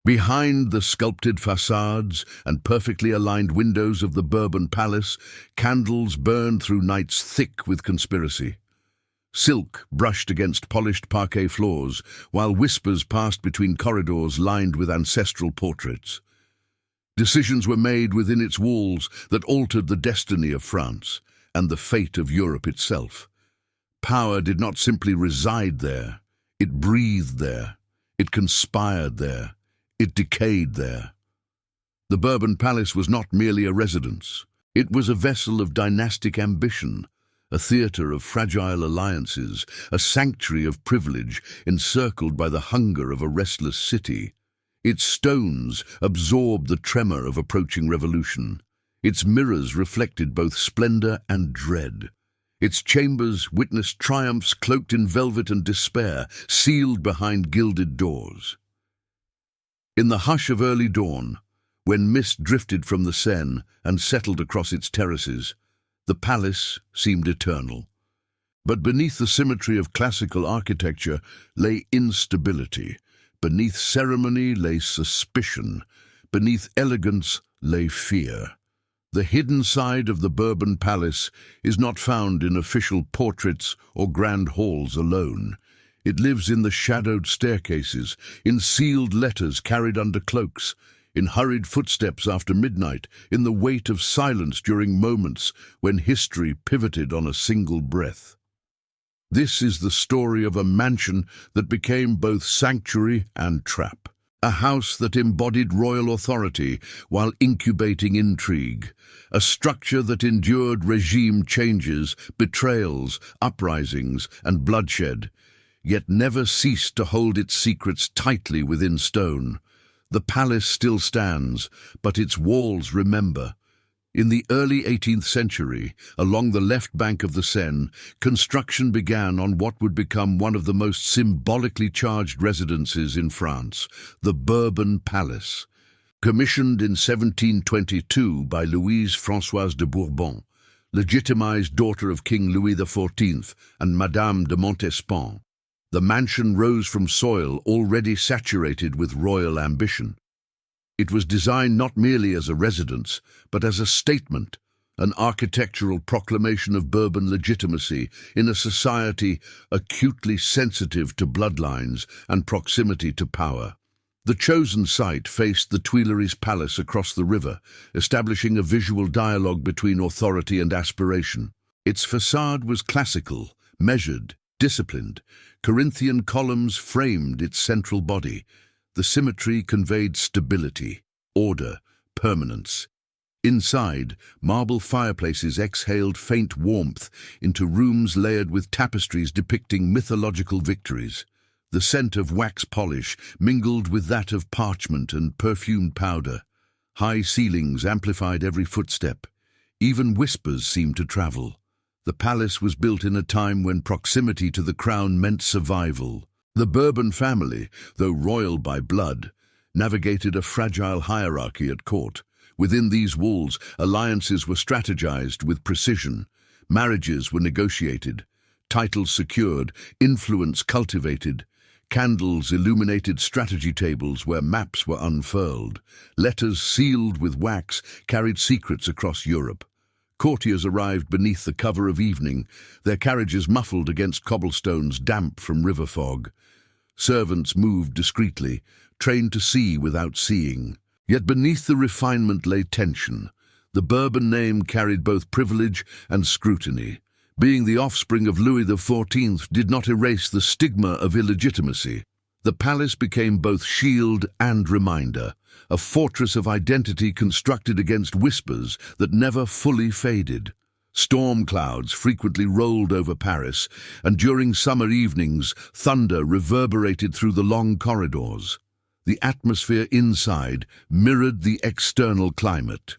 Behind the sculpted facades and perfectly aligned windows of the Bourbon Palace, candles burned through nights thick with conspiracy. Silk brushed against polished parquet floors, while whispers passed between corridors lined with ancestral portraits. Decisions were made within its walls that altered the destiny of France and the fate of Europe itself. Power did not simply reside there. It breathed there. It conspired there. It decayed there. The Bourbon Palace was not merely a residence. It was a vessel of dynastic ambition, a theatre of fragile alliances, a sanctuary of privilege encircled by the hunger of a restless city. Its stones absorbed the tremor of approaching revolution. Its mirrors reflected both splendor and dread. Its chambers witnessed triumphs cloaked in velvet and despair, sealed behind gilded doors. In the hush of early dawn, when mist drifted from the Seine and settled across its terraces, the palace seemed eternal. But beneath the symmetry of classical architecture lay instability. Beneath ceremony lay suspicion. Beneath elegance lay fear. The hidden side of the Bourbon Palace is not found in official portraits or grand halls alone. It lives in the shadowed staircases, in sealed letters carried under cloaks, in hurried footsteps after midnight, in the weight of silence during moments when history pivoted on a single breath. This is the story of a mansion that became both sanctuary and trap, a house that embodied royal authority while incubating intrigue, a structure that endured regime changes, betrayals, uprisings, and bloodshed, yet never ceased to hold its secrets tightly within stone. The palace still stands, but its walls remember. In the early 18th century, along the left bank of the Seine, construction began on what would become one of the most symbolically charged residences in France, the Bourbon Palace. Commissioned in 1722 by Louise Françoise de Bourbon, legitimized daughter of King Louis XIV and Madame de Montespan, the mansion rose from soil already saturated with royal ambition. It was designed not merely as a residence, but as a statement, an architectural proclamation of Bourbon legitimacy in a society acutely sensitive to bloodlines and proximity to power. The chosen site faced the Tuileries Palace across the river, establishing a visual dialogue between authority and aspiration. Its facade was classical, measured, disciplined. Corinthian columns framed its central body. The symmetry conveyed stability, order, permanence. Inside, marble fireplaces exhaled faint warmth into rooms layered with tapestries depicting mythological victories. The scent of wax polish mingled with that of parchment and perfumed powder. High ceilings amplified every footstep. Even whispers seemed to travel. The palace was built in a time when proximity to the crown meant survival. The Bourbon family, though royal by blood, navigated a fragile hierarchy at court. Within these walls, alliances were strategized with precision. Marriages were negotiated, titles secured, influence cultivated. Candles illuminated strategy tables where maps were unfurled. Letters sealed with wax carried secrets across Europe. Courtiers arrived beneath the cover of evening, their carriages muffled against cobblestones damp from river fog. Servants moved discreetly, trained to see without seeing. Yet beneath the refinement lay tension. The Bourbon name carried both privilege and scrutiny. Being the offspring of Louis XIV did not erase the stigma of illegitimacy. The palace became both shield and reminder, a fortress of identity constructed against whispers that never fully faded. Storm clouds frequently rolled over Paris, and during summer evenings, thunder reverberated through the long corridors. The atmosphere inside mirrored the external climate.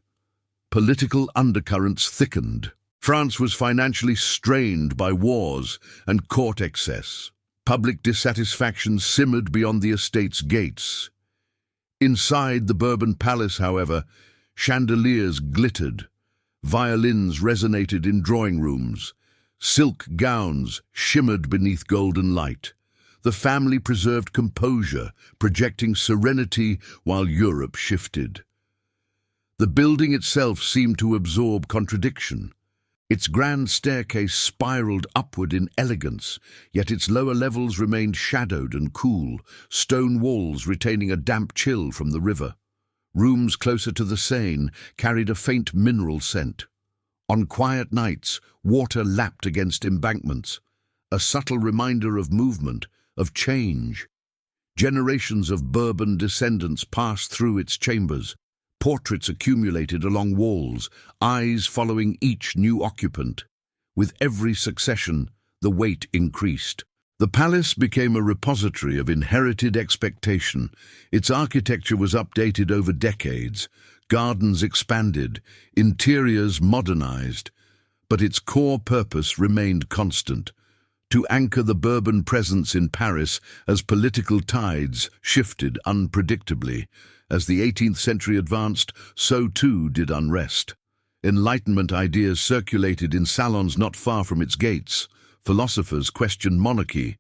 Political undercurrents thickened. France was financially strained by wars and court excess. Public dissatisfaction simmered beyond the estate's gates. Inside the Bourbon Palace, however, chandeliers glittered. Violins resonated in drawing rooms. Silk gowns shimmered beneath golden light. The family preserved composure, projecting serenity while Europe shifted. The building itself seemed to absorb contradiction. Its grand staircase spiraled upward in elegance, yet its lower levels remained shadowed and cool, stone walls retaining a damp chill from the river. Rooms closer to the Seine carried a faint mineral scent. On quiet nights, water lapped against embankments, a subtle reminder of movement, of change. Generations of Bourbon descendants passed through its chambers. Portraits accumulated along walls, eyes following each new occupant. With every succession, the weight increased. The palace became a repository of inherited expectation. Its architecture was updated over decades, gardens expanded, interiors modernized, but its core purpose remained constant: to anchor the Bourbon presence in Paris as political tides shifted unpredictably. As the 18th century advanced, so too did unrest. Enlightenment ideas circulated in salons not far from its gates. Philosophers questioned monarchy.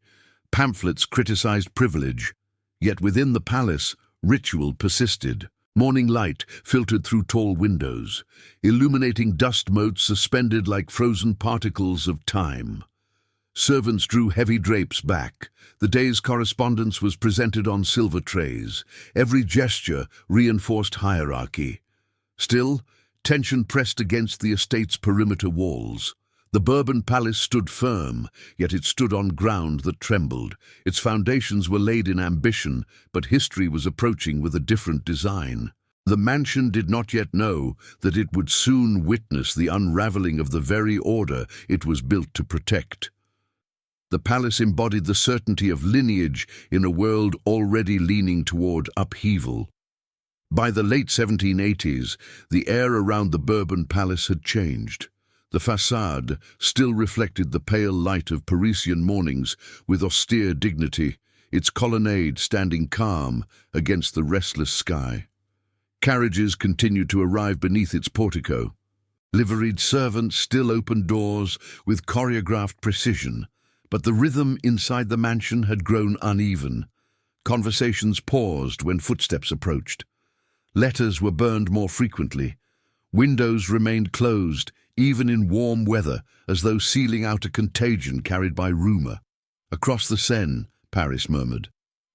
Pamphlets criticized privilege. Yet within the palace, ritual persisted. Morning light filtered through tall windows, illuminating dust motes suspended like frozen particles of time. Servants drew heavy drapes back. The day's correspondence was presented on silver trays. Every gesture reinforced hierarchy. Still, tension pressed against the estate's perimeter walls. The Bourbon Palace stood firm, yet it stood on ground that trembled. Its foundations were laid in ambition, but history was approaching with a different design. The mansion did not yet know that it would soon witness the unraveling of the very order it was built to protect. The palace embodied the certainty of lineage in a world already leaning toward upheaval. By the late 1780s, the air around the Bourbon Palace had changed. The façade still reflected the pale light of Parisian mornings with austere dignity, its colonnade standing calm against the restless sky. Carriages continued to arrive beneath its portico. Liveried servants still opened doors with choreographed precision, but the rhythm inside the mansion had grown uneven. Conversations paused when footsteps approached. Letters were burned more frequently. Windows remained closed, even in warm weather, as though sealing out a contagion carried by rumor. Across the Seine, Paris murmured.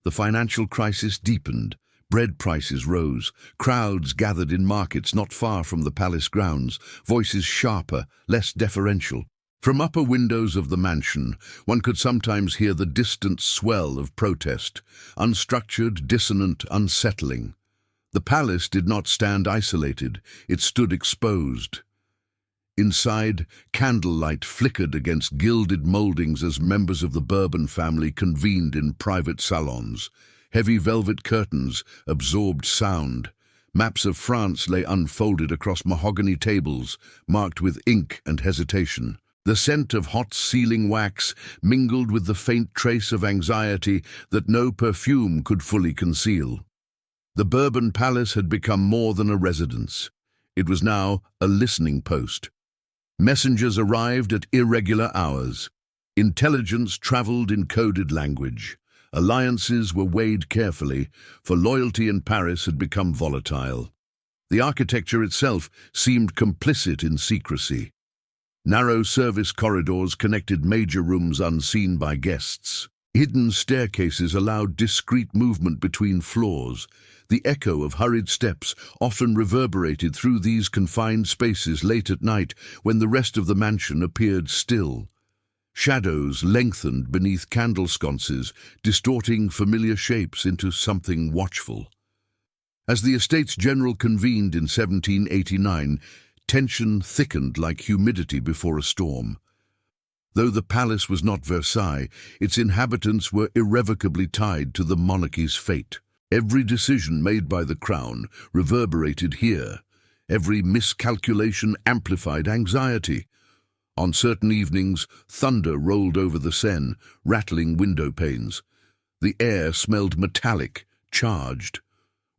The financial crisis deepened. Bread prices rose. Crowds gathered in markets not far from the palace grounds, voices sharper, less deferential. From upper windows of the mansion, one could sometimes hear the distant swell of protest, unstructured, dissonant, unsettling. The palace did not stand isolated, it stood exposed. Inside, candlelight flickered against gilded moldings as members of the Bourbon family convened in private salons. Heavy velvet curtains absorbed sound. Maps of France lay unfolded across mahogany tables, marked with ink and hesitation. The scent of hot sealing wax mingled with the faint trace of anxiety that no perfume could fully conceal. The Bourbon Palace had become more than a residence. It was now a listening post. Messengers arrived at irregular hours. Intelligence traveled in coded language. Alliances were weighed carefully, for loyalty in Paris had become volatile. The architecture itself seemed complicit in secrecy. Narrow service corridors connected major rooms unseen by guests. Hidden staircases allowed discreet movement between floors. The echo of hurried steps often reverberated through these confined spaces late at night when the rest of the mansion appeared still. Shadows lengthened beneath candle sconces, distorting familiar shapes into something watchful. As the Estates General convened in 1789, tension thickened like humidity before a storm. Though the palace was not Versailles, its inhabitants were irrevocably tied to the monarchy's fate. Every decision made by the crown reverberated here. Every miscalculation amplified anxiety. On certain evenings, thunder rolled over the Seine, rattling window panes. The air smelled metallic, charged.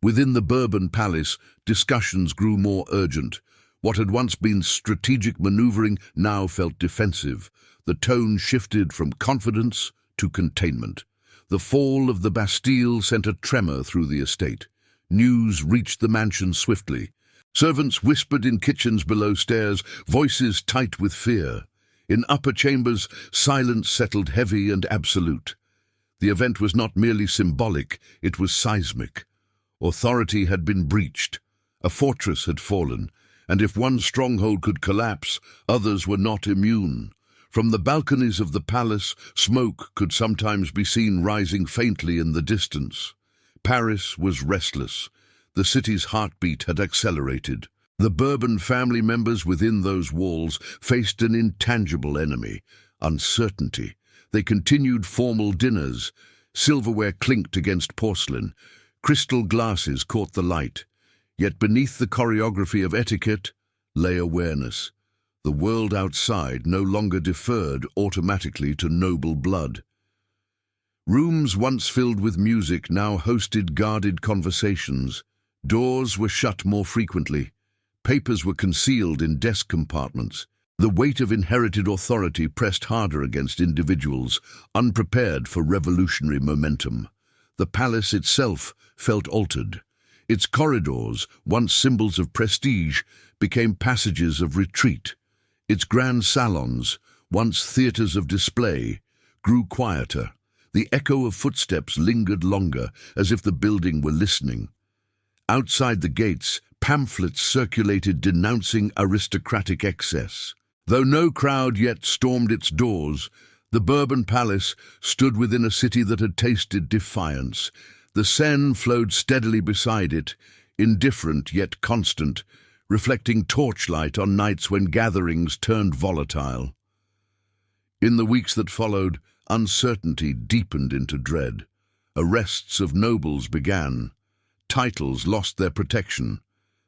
Within the Bourbon Palace, discussions grew more urgent. What had once been strategic maneuvering now felt defensive. The tone shifted from confidence to containment. The fall of the Bastille sent a tremor through the estate. News reached the mansion swiftly. Servants whispered in kitchens below stairs, voices tight with fear. In upper chambers, silence settled heavy and absolute. The event was not merely symbolic, it was seismic. Authority had been breached. A fortress had fallen, and if one stronghold could collapse, others were not immune. From the balconies of the palace, smoke could sometimes be seen rising faintly in the distance. Paris was restless. The city's heartbeat had accelerated. The Bourbon family members within those walls faced an intangible enemy, uncertainty. They continued formal dinners. Silverware clinked against porcelain. Crystal glasses caught the light. Yet beneath the choreography of etiquette lay awareness. The world outside no longer deferred automatically to noble blood. Rooms once filled with music now hosted guarded conversations. Doors were shut more frequently. Papers were concealed in desk compartments. The weight of inherited authority pressed harder against individuals, unprepared for revolutionary momentum. The palace itself felt altered. Its corridors, once symbols of prestige, became passages of retreat. Its grand salons, once theatres of display, grew quieter. The echo of footsteps lingered longer, as if the building were listening. Outside the gates, pamphlets circulated denouncing aristocratic excess. Though no crowd yet stormed its doors, the Bourbon Palace stood within a city that had tasted defiance. The Seine flowed steadily beside it, indifferent yet constant, reflecting torchlight on nights when gatherings turned volatile. In the weeks that followed, uncertainty deepened into dread. Arrests of nobles began. Titles lost their protection.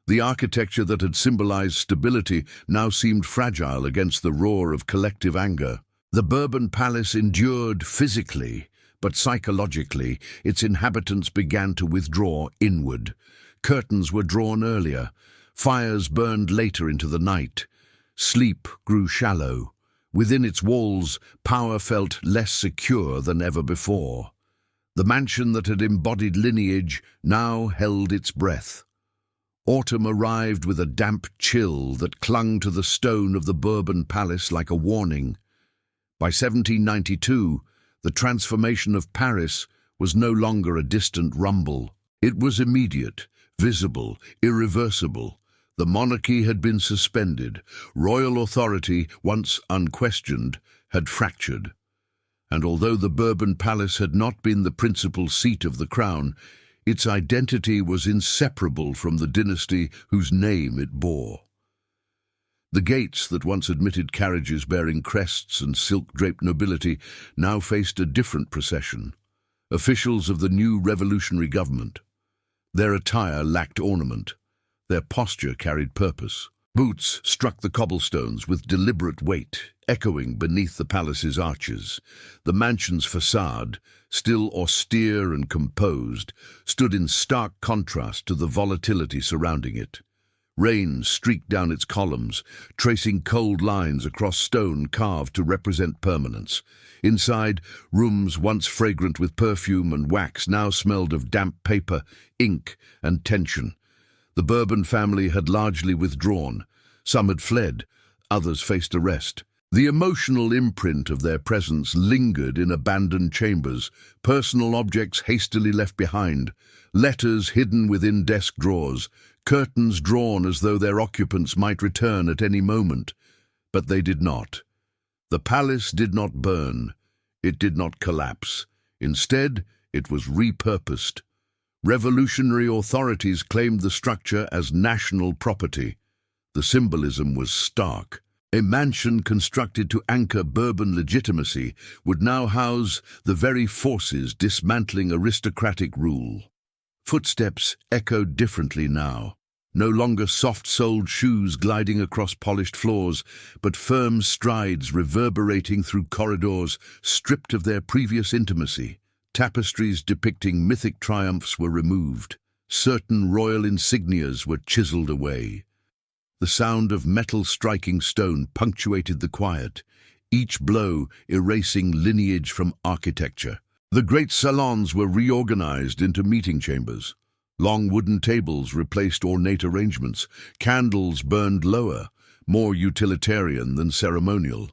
The architecture that had symbolized stability now seemed fragile against the roar of collective anger. The Bourbon Palace endured physically, but psychologically, its inhabitants began to withdraw inward. Curtains were drawn earlier. Fires burned later into the night. Sleep grew shallow. Within its walls, power felt less secure than ever before. The mansion that had embodied lineage now held its breath. Autumn arrived with a damp chill that clung to the stone of the Bourbon Palace like a warning. By 1792, the transformation of Paris was no longer a distant rumble. It was immediate, visible, irreversible. The monarchy had been suspended. Royal authority, once unquestioned, had fractured. And although the Bourbon Palace had not been the principal seat of the crown, its identity was inseparable from the dynasty whose name it bore. The gates that once admitted carriages bearing crests and silk-draped nobility now faced a different procession. Officials of the new revolutionary government. Their attire lacked ornament. Their posture carried purpose. Boots struck the cobblestones with deliberate weight, echoing beneath the palace's arches. The mansion's facade, still austere and composed, stood in stark contrast to the volatility surrounding it. Rain streaked down its columns, tracing cold lines across stone carved to represent permanence. Inside, rooms once fragrant with perfume and wax now smelled of damp paper, ink, and tension. The Bourbon family had largely withdrawn. Some had fled, others faced arrest. The emotional imprint of their presence lingered in abandoned chambers, personal objects hastily left behind, letters hidden within desk drawers, curtains drawn as though their occupants might return at any moment. But they did not. The palace did not burn. It did not collapse. Instead, it was repurposed. Revolutionary authorities claimed the structure as national property. The symbolism was stark. A mansion constructed to anchor Bourbon legitimacy would now house the very forces dismantling aristocratic rule. Footsteps echoed differently now. No longer soft-soled shoes gliding across polished floors, but firm strides reverberating through corridors stripped of their previous intimacy. Tapestries depicting mythic triumphs were removed. Certain royal insignias were chiseled away. The sound of metal striking stone punctuated the quiet, each blow erasing lineage from architecture. The great salons were reorganized into meeting chambers. Long wooden tables replaced ornate arrangements. Candles burned lower, more utilitarian than ceremonial.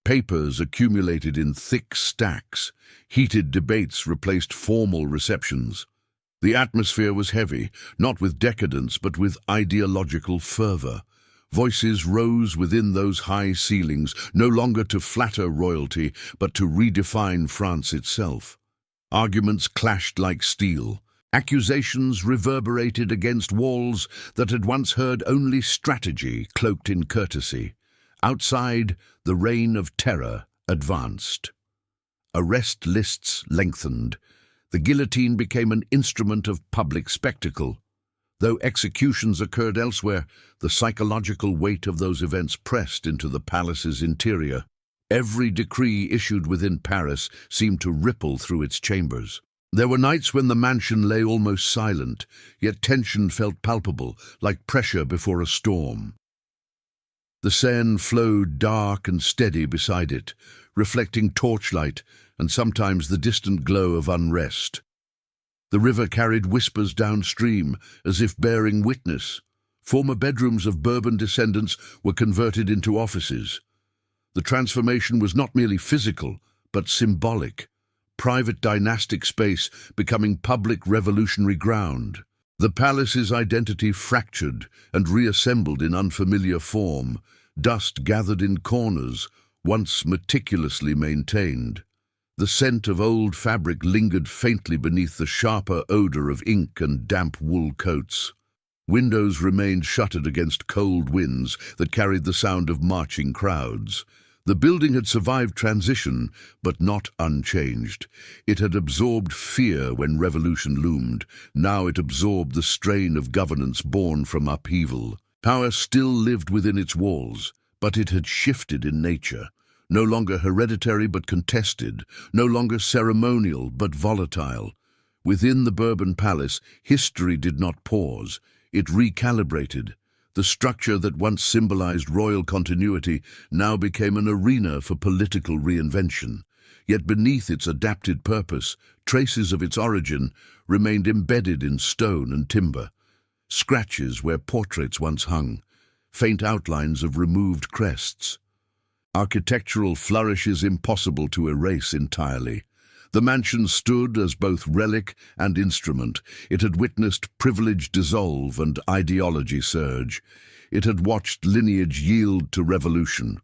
Papers accumulated in thick stacks. Heated debates replaced formal receptions. The atmosphere was heavy, not with decadence but with ideological fervor. Voices rose within those high ceilings, no longer to flatter royalty, but to redefine France itself. Arguments clashed like steel. Accusations reverberated against walls that had once heard only strategy cloaked in courtesy. Outside, the reign of terror advanced. Arrest lists lengthened. The guillotine became an instrument of public spectacle. Though executions occurred elsewhere, the psychological weight of those events pressed into the palace's interior. Every decree issued within Paris seemed to ripple through its chambers. There were nights when the mansion lay almost silent, yet tension felt palpable, like pressure before a storm. The Seine flowed dark and steady beside it, reflecting torchlight and sometimes the distant glow of unrest. The river carried whispers downstream, as if bearing witness. Former bedrooms of Bourbon descendants were converted into offices. The transformation was not merely physical, but symbolic. Private dynastic space becoming public revolutionary ground. The palace's identity fractured and reassembled in unfamiliar form. Dust gathered in corners, once meticulously maintained. The scent of old fabric lingered faintly beneath the sharper odor of ink and damp wool coats. Windows remained shuttered against cold winds that carried the sound of marching crowds. The building had survived transition, but not unchanged. It had absorbed fear when revolution loomed. Now it absorbed the strain of governance born from upheaval. Power still lived within its walls, but it had shifted in nature. No longer hereditary but contested, no longer ceremonial but volatile. Within the Bourbon Palace, history did not pause. It recalibrated. The structure that once symbolized royal continuity now became an arena for political reinvention. Yet beneath its adapted purpose, traces of its origin remained embedded in stone and timber. Scratches where portraits once hung, faint outlines of removed crests. Architectural flourishes impossible to erase entirely. The mansion stood as both relic and instrument. It had witnessed privilege dissolve and ideology surge. It had watched lineage yield to revolution.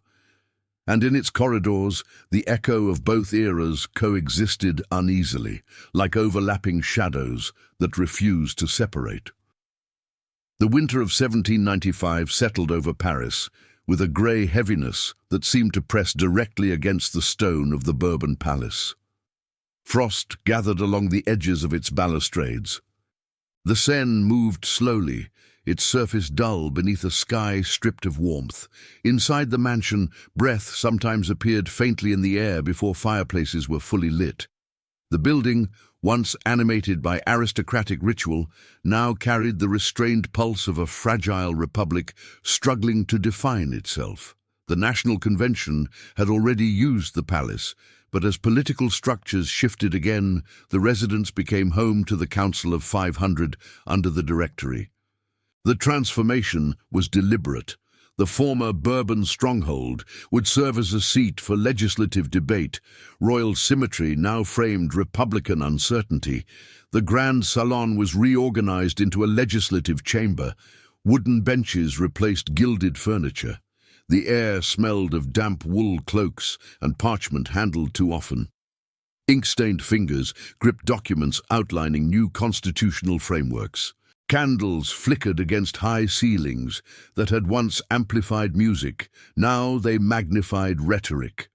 And in its corridors, the echo of both eras coexisted uneasily, like overlapping shadows that refused to separate. The winter of 1795 settled over Paris, with a grey heaviness that seemed to press directly against the stone of the Bourbon Palace. Frost gathered along the edges of its balustrades. The Seine moved slowly, its surface dull beneath a sky stripped of warmth. Inside the mansion, breath sometimes appeared faintly in the air before fireplaces were fully lit. The building, once animated by aristocratic ritual, now carried the restrained pulse of a fragile republic struggling to define itself. The National Convention had already used the palace, but as political structures shifted again, the residence became home to the Council of 500 under the Directory. The transformation was deliberate. The former Bourbon stronghold would serve as a seat for legislative debate. Royal symmetry now framed Republican uncertainty. The Grand Salon was reorganized into a legislative chamber. Wooden benches replaced gilded furniture. The air smelled of damp wool cloaks and parchment handled too often. Ink-stained fingers gripped documents outlining new constitutional frameworks. Candles flickered against high ceilings that had once amplified music. Now they magnified rhetoric.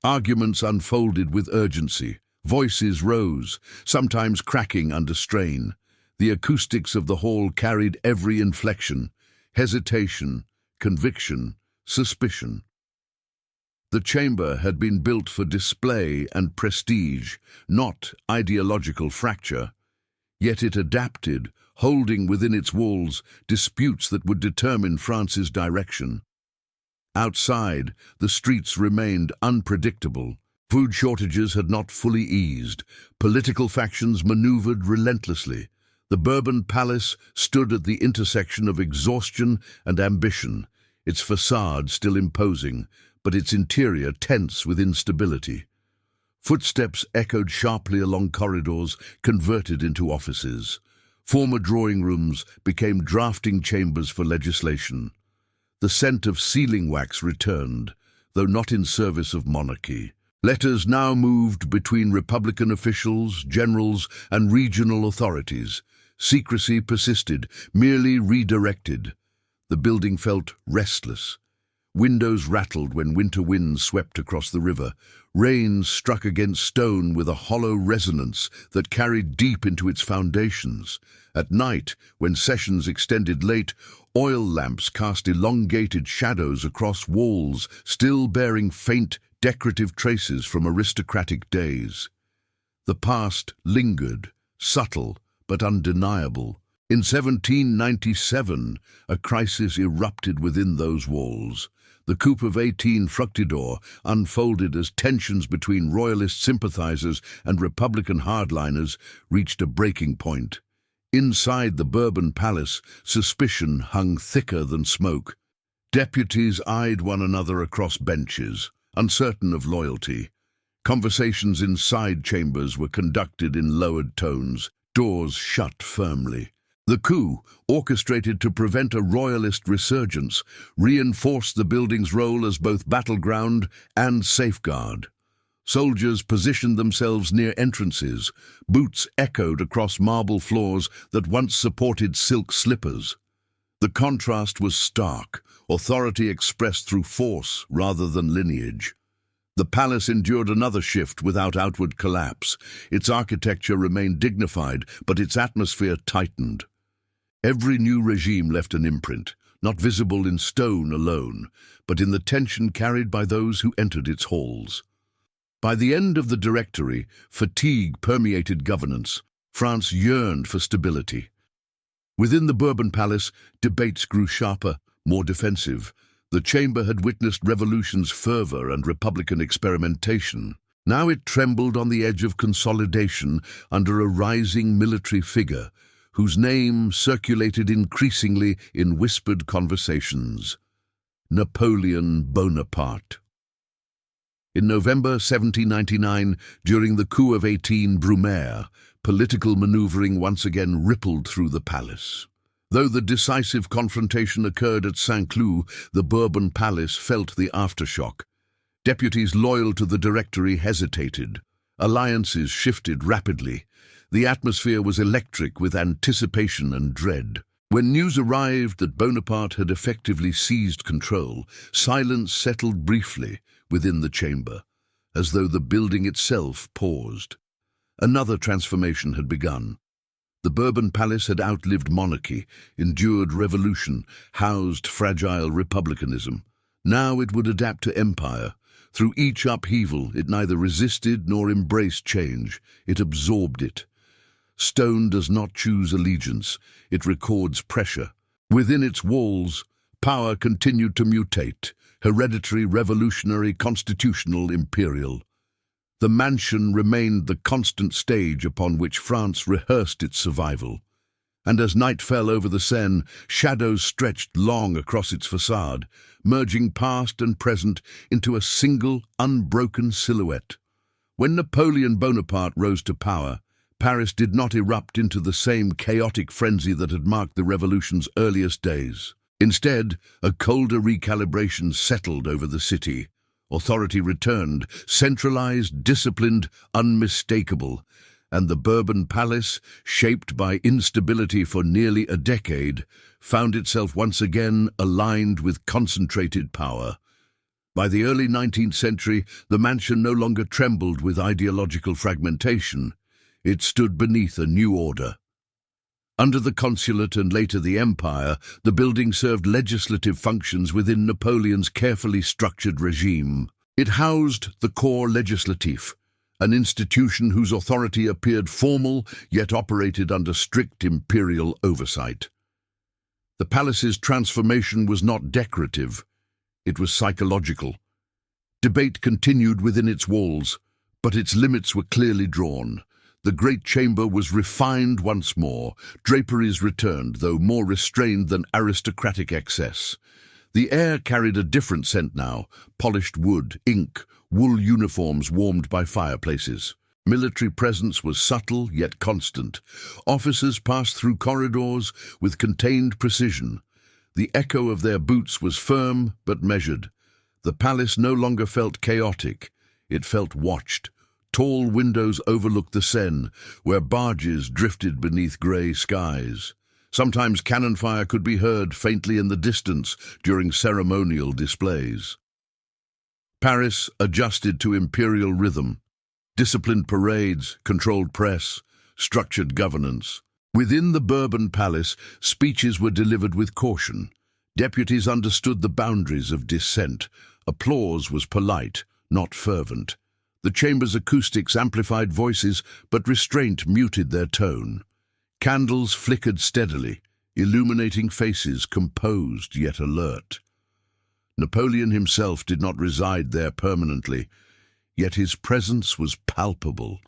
Arguments unfolded with urgency. Voices rose, sometimes cracking under strain. The acoustics of the hall carried every inflection: hesitation, conviction, suspicion. The chamber had been built for display and prestige, not ideological fracture. Yet it adapted, holding within its walls disputes that would determine France's direction. Outside, the streets remained unpredictable. Food shortages had not fully eased. Political factions maneuvered relentlessly. The Bourbon Palace stood at the intersection of exhaustion and ambition, its facade still imposing, but its interior tense with instability. Footsteps echoed sharply along corridors converted into offices. Former drawing rooms became drafting chambers for legislation. The scent of sealing wax returned, though not in service of monarchy. Letters now moved between Republican officials, generals, and regional authorities. Secrecy persisted, merely redirected. The building felt restless. Windows rattled when winter winds swept across the river. Rain struck against stone with a hollow resonance that carried deep into its foundations. At night, when sessions extended late, oil lamps cast elongated shadows across walls, still bearing faint, decorative traces from aristocratic days. The past lingered, subtle but undeniable. In 1797, a crisis erupted within those walls. The coup of 18 Fructidor unfolded as tensions between royalist sympathizers and Republican hardliners reached a breaking point. Inside the Bourbon Palace, suspicion hung thicker than smoke. Deputies eyed one another across benches, uncertain of loyalty. Conversations in side chambers were conducted in lowered tones, doors shut firmly. The coup, orchestrated to prevent a royalist resurgence, reinforced the building's role as both battleground and safeguard. Soldiers positioned themselves near entrances. Boots echoed across marble floors that once supported silk slippers. The contrast was stark, authority expressed through force rather than lineage. The palace endured another shift without outward collapse. Its architecture remained dignified, but its atmosphere tightened. Every new regime left an imprint, not visible in stone alone, but in the tension carried by those who entered its halls. By the end of the Directory, fatigue permeated governance. France yearned for stability. Within the Bourbon Palace, debates grew sharper, more defensive. The chamber had witnessed revolution's fervor and Republican experimentation. Now it trembled on the edge of consolidation under a rising military figure, whose name circulated increasingly in whispered conversations: Napoleon Bonaparte. In November 1799, during the coup of 18 Brumaire, political maneuvering once again rippled through the palace. Though the decisive confrontation occurred at Saint-Cloud, the Bourbon Palace felt the aftershock. Deputies loyal to the Directory hesitated. Alliances shifted rapidly. The atmosphere was electric with anticipation and dread. When news arrived that Bonaparte had effectively seized control, silence settled briefly within the chamber, as though the building itself paused. Another transformation had begun. The Bourbon Palace had outlived monarchy, endured revolution, housed fragile republicanism. Now it would adapt to empire. Through each upheaval, it neither resisted nor embraced change. It absorbed it. Stone does not choose allegiance, it records pressure. Within its walls, power continued to mutate, hereditary, revolutionary, constitutional, imperial. The mansion remained the constant stage upon which France rehearsed its survival. And as night fell over the Seine, shadows stretched long across its facade, merging past and present into a single, unbroken silhouette. When Napoleon Bonaparte rose to power, Paris did not erupt into the same chaotic frenzy that had marked the revolution's earliest days. Instead, a colder recalibration settled over the city. Authority returned, centralized, disciplined, unmistakable, and the Bourbon Palace, shaped by instability for nearly a decade, found itself once again aligned with concentrated power. By the early 19th century, the mansion no longer trembled with ideological fragmentation. It stood beneath a new order. Under the consulate and later the empire, the building served legislative functions within Napoleon's carefully structured regime. It housed the corps legislatif, an institution whose authority appeared formal yet operated under strict imperial oversight. The palace's transformation was not decorative, it was psychological. Debate continued within its walls, but its limits were clearly drawn. The great chamber was refined once more. Draperies returned, though more restrained than aristocratic excess. The air carried a different scent now: polished wood, ink, wool uniforms warmed by fireplaces. Military presence was subtle yet constant. Officers passed through corridors with contained precision. The echo of their boots was firm but measured. The palace no longer felt chaotic. It felt watched. Tall windows overlooked the Seine, where barges drifted beneath grey skies. Sometimes cannon fire could be heard faintly in the distance during ceremonial displays. Paris adjusted to imperial rhythm. Disciplined parades, controlled press, structured governance. Within the Bourbon Palace, speeches were delivered with caution. Deputies understood the boundaries of dissent. Applause was polite, not fervent. The chamber's acoustics amplified voices, but restraint muted their tone. Candles flickered steadily, illuminating faces composed yet alert. Napoleon himself did not reside there permanently, yet his presence was palpable.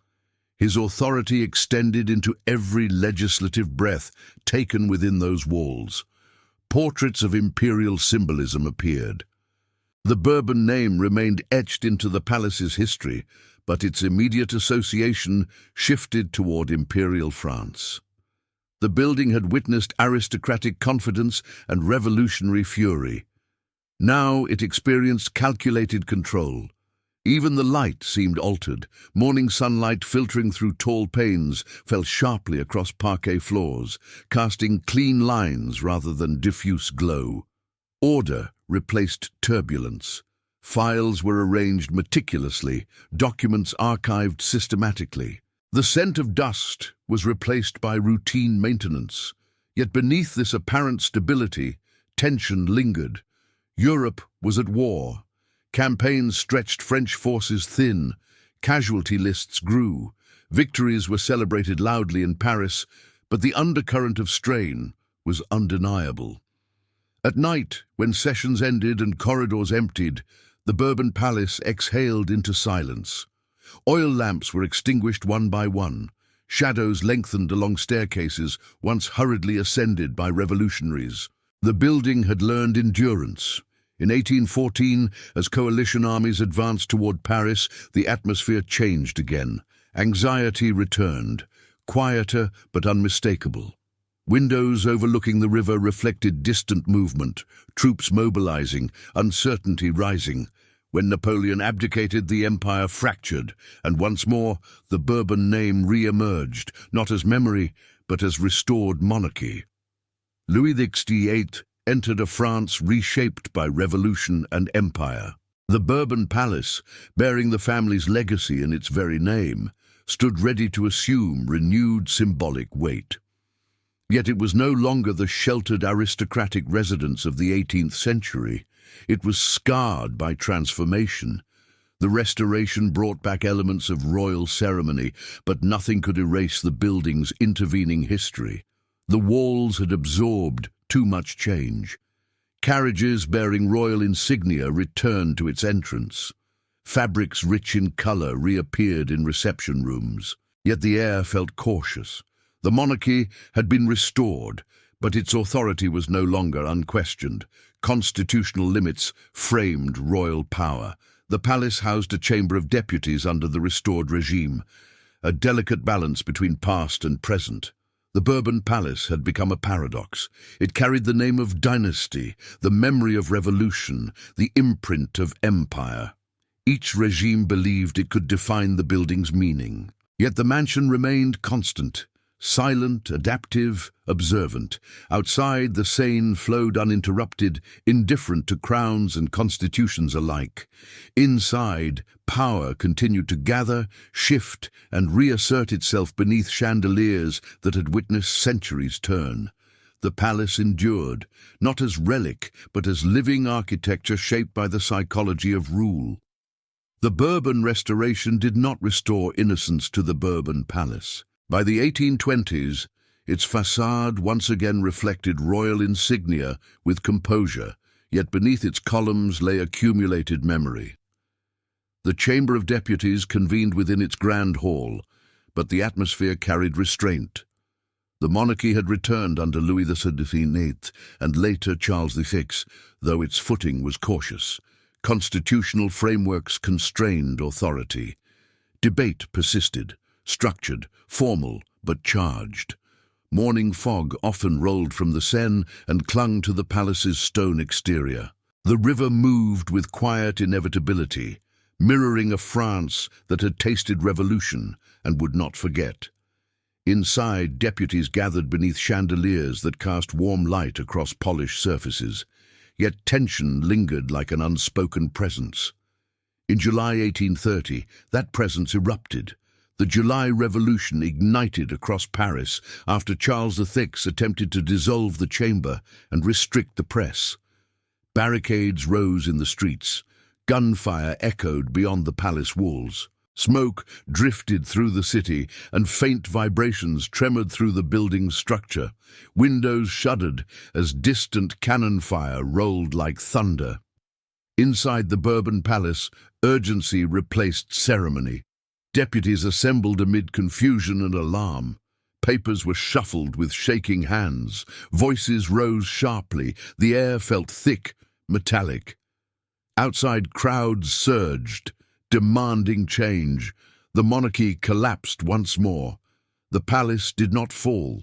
His authority extended into every legislative breath taken within those walls. Portraits of imperial symbolism appeared. The Bourbon name remained etched into the palace's history, but its immediate association shifted toward imperial France. The building had witnessed aristocratic confidence and revolutionary fury. Now it experienced calculated control. Even the light seemed altered. Morning sunlight filtering through tall panes fell sharply across parquet floors, casting clean lines rather than diffuse glow. Order replaced turbulence. Files were arranged meticulously, documents archived systematically. The scent of dust was replaced by routine maintenance. Yet beneath this apparent stability, tension lingered. Europe was at war. Campaigns stretched French forces thin. Casualty lists grew. Victories were celebrated loudly in Paris, but the undercurrent of strain was undeniable. At night, when sessions ended and corridors emptied, the Bourbon Palace exhaled into silence. Oil lamps were extinguished one by one. Shadows lengthened along staircases once hurriedly ascended by revolutionaries. The building had learned endurance. In 1814, as coalition armies advanced toward Paris, the atmosphere changed again. Anxiety returned, quieter but unmistakable. Windows overlooking the river reflected distant movement, troops mobilizing, uncertainty rising. When Napoleon abdicated, the empire fractured, and once more the Bourbon name re-emerged, not as memory, but as restored monarchy. Louis XVIII entered a France reshaped by revolution and empire. The Bourbon Palace, bearing the family's legacy in its very name, stood ready to assume renewed symbolic weight. Yet it was no longer the sheltered aristocratic residence of the 18th century. It was scarred by transformation. The restoration brought back elements of royal ceremony, but nothing could erase the building's intervening history. The walls had absorbed too much change. Carriages bearing royal insignia returned to its entrance. Fabrics rich in color reappeared in reception rooms. Yet the air felt cautious. The monarchy had been restored, but its authority was no longer unquestioned. Constitutional limits framed royal power. The palace housed a chamber of deputies under the restored regime, a delicate balance between past and present. The Bourbon Palace had become a paradox. It carried the name of dynasty, the memory of revolution, the imprint of empire. Each regime believed it could define the building's meaning. Yet the mansion remained constant. Silent, adaptive, observant. Outside, the Seine flowed uninterrupted, indifferent to crowns and constitutions alike. Inside, power continued to gather, shift, and reassert itself beneath chandeliers that had witnessed centuries turn. The palace endured, not as relic, but as living architecture shaped by the psychology of rule. The Bourbon Restoration did not restore innocence to the Bourbon Palace. By the 1820s, its facade once again reflected royal insignia with composure, yet beneath its columns lay accumulated memory. The Chamber of Deputies convened within its grand hall, but the atmosphere carried restraint. The monarchy had returned under Louis XVIII and later Charles VI, though its footing was cautious. Constitutional frameworks constrained authority. Debate persisted, structured, formal, but charged. Morning fog often rolled from the Seine and clung to the palace's stone exterior. The river moved with quiet inevitability, mirroring a France that had tasted revolution and would not forget. Inside, deputies gathered beneath chandeliers that cast warm light across polished surfaces, yet tension lingered like an unspoken presence. In July 1830, that presence erupted. The July Revolution ignited across Paris after Charles VI attempted to dissolve the chamber and restrict the press. Barricades rose in the streets. Gunfire echoed beyond the palace walls. Smoke drifted through the city, and faint vibrations tremored through the building's structure. Windows shuddered as distant cannon fire rolled like thunder. Inside the Bourbon Palace, urgency replaced ceremony. Deputies assembled amid confusion and alarm. Papers were shuffled with shaking hands. Voices rose sharply. The air felt thick, metallic. Outside, crowds surged, demanding change. The monarchy collapsed once more. The palace did not fall.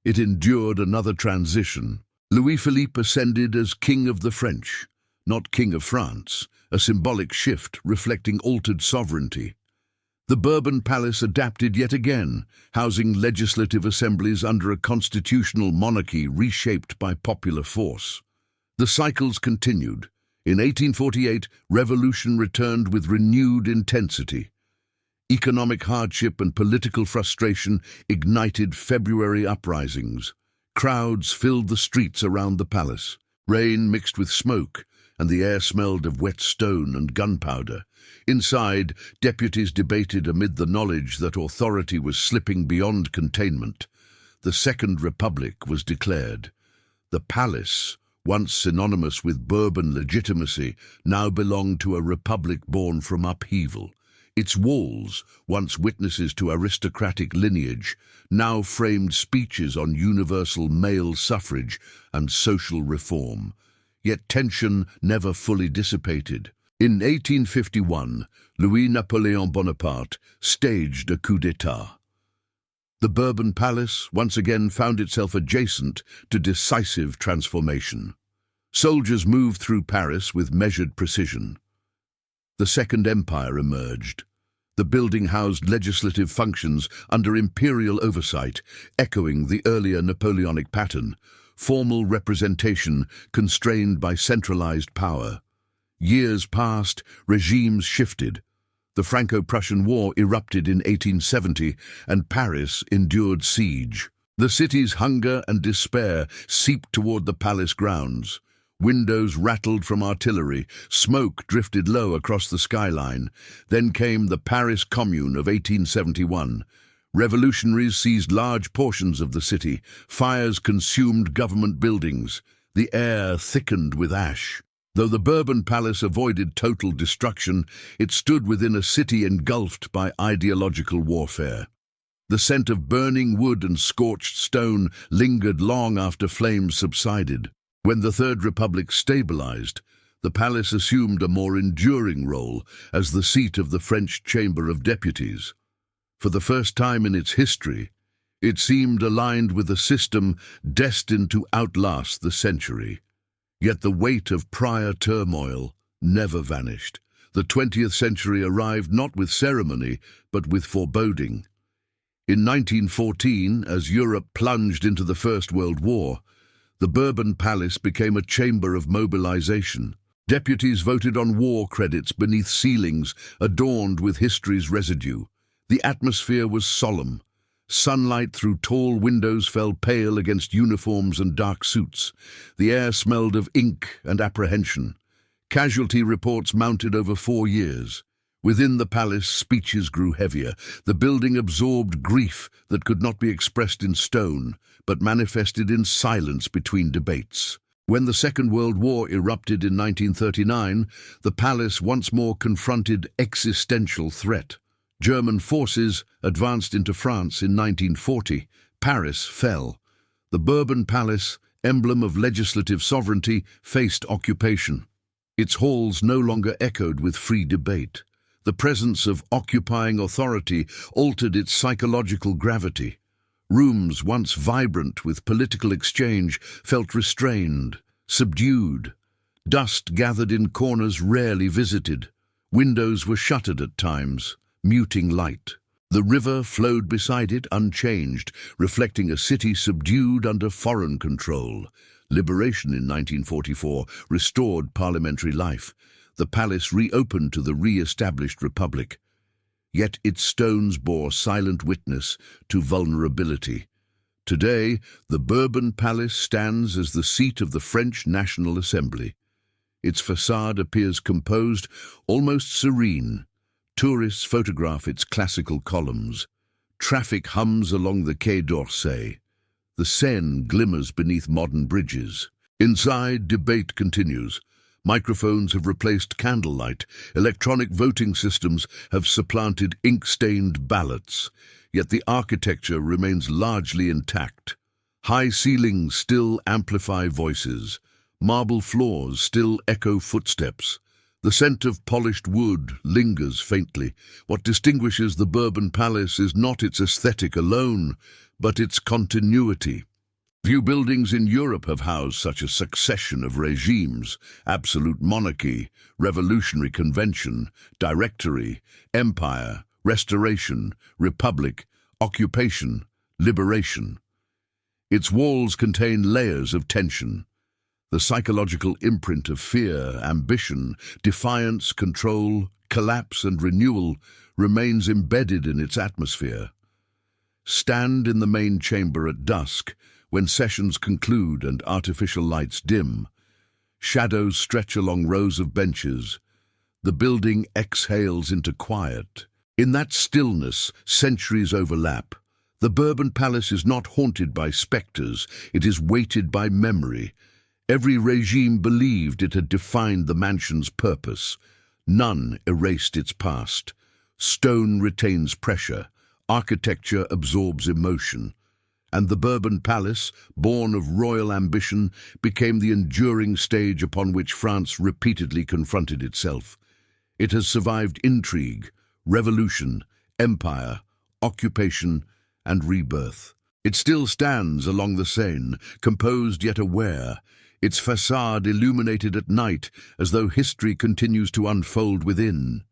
It endured another transition. Louis-Philippe ascended as King of the French, not King of France, a symbolic shift reflecting altered sovereignty. The Bourbon Palace adapted yet again, housing legislative assemblies under a constitutional monarchy reshaped by popular force. The cycles continued. In 1848, revolution returned with renewed intensity. Economic hardship and political frustration ignited February uprisings. Crowds filled the streets around the palace. Rain mixed with smoke, and the air smelled of wet stone and gunpowder. Inside, deputies debated amid the knowledge that authority was slipping beyond containment. The Second Republic was declared. The palace, once synonymous with Bourbon legitimacy, now belonged to a republic born from upheaval. Its walls, once witnesses to aristocratic lineage, now framed speeches on universal male suffrage and social reform. Yet tension never fully dissipated. In 1851, Louis-Napoleon Bonaparte staged a coup d'état. The Bourbon Palace once again found itself adjacent to decisive transformation. Soldiers moved through Paris with measured precision. The Second Empire emerged. The building housed legislative functions under imperial oversight, echoing the earlier Napoleonic pattern, formal representation constrained by centralized power. Years passed, regimes shifted. The Franco-Prussian War erupted in 1870, and Paris endured siege. The city's hunger and despair seeped toward the palace grounds. Windows rattled from artillery, smoke drifted low across the skyline. Then came the Paris Commune of 1871. Revolutionaries seized large portions of the city. Fires consumed government buildings. The air thickened with ash. Though the Bourbon Palace avoided total destruction, it stood within a city engulfed by ideological warfare. The scent of burning wood and scorched stone lingered long after flames subsided. When the Third Republic stabilized, the palace assumed a more enduring role as the seat of the French Chamber of Deputies. For the first time in its history, it seemed aligned with a system destined to outlast the century. Yet the weight of prior turmoil never vanished. The 20th century arrived not with ceremony, but with foreboding. In 1914, as Europe plunged into the First World War, the Bourbon Palace became a chamber of mobilization. Deputies voted on war credits beneath ceilings adorned with history's residue. The atmosphere was solemn. Sunlight through tall windows fell pale against uniforms and dark suits. The air smelled of ink and apprehension. Casualty reports mounted over 4 years. Within the palace, speeches grew heavier. The building absorbed grief that could not be expressed in stone, but manifested in silence between debates. When the Second World War erupted in 1939, the palace once more confronted existential threat. German forces advanced into France in 1940. Paris fell. The Bourbon Palace, emblem of legislative sovereignty, faced occupation. Its halls no longer echoed with free debate. The presence of occupying authority altered its psychological gravity. Rooms once vibrant with political exchange felt restrained, subdued. Dust gathered in corners rarely visited. Windows were shuttered at times, muting light. The river flowed beside it unchanged, reflecting a city subdued under foreign control. Liberation in 1944 restored parliamentary life. The palace reopened to the re-established republic. Yet its stones bore silent witness to vulnerability. Today, the Bourbon Palace stands as the seat of the French National Assembly. Its facade appears composed, almost serene. Tourists photograph its classical columns. Traffic hums along the Quai d'Orsay. The Seine glimmers beneath modern bridges. Inside, debate continues. Microphones have replaced candlelight. Electronic voting systems have supplanted ink-stained ballots. Yet the architecture remains largely intact. High ceilings still amplify voices. Marble floors still echo footsteps. The scent of polished wood lingers faintly. What distinguishes the Bourbon Palace is not its aesthetic alone, but its continuity. Few buildings in Europe have housed such a succession of regimes: absolute monarchy, revolutionary convention, directory, empire, restoration, republic, occupation, liberation. Its walls contain layers of tension. The psychological imprint of fear, ambition, defiance, control, collapse and renewal remains embedded in its atmosphere. Stand in the main chamber at dusk, when sessions conclude and artificial lights dim. Shadows stretch along rows of benches. The building exhales into quiet. In that stillness, centuries overlap. The Bourbon Palace is not haunted by spectres, it is weighted by memory. Every regime believed it had defined the mansion's purpose. None erased its past. Stone retains pressure. Architecture absorbs emotion. And the Bourbon Palace, born of royal ambition, became the enduring stage upon which France repeatedly confronted itself. It has survived intrigue, revolution, empire, occupation, and rebirth. It still stands along the Seine, composed yet aware, its facade illuminated at night as though history continues to unfold within.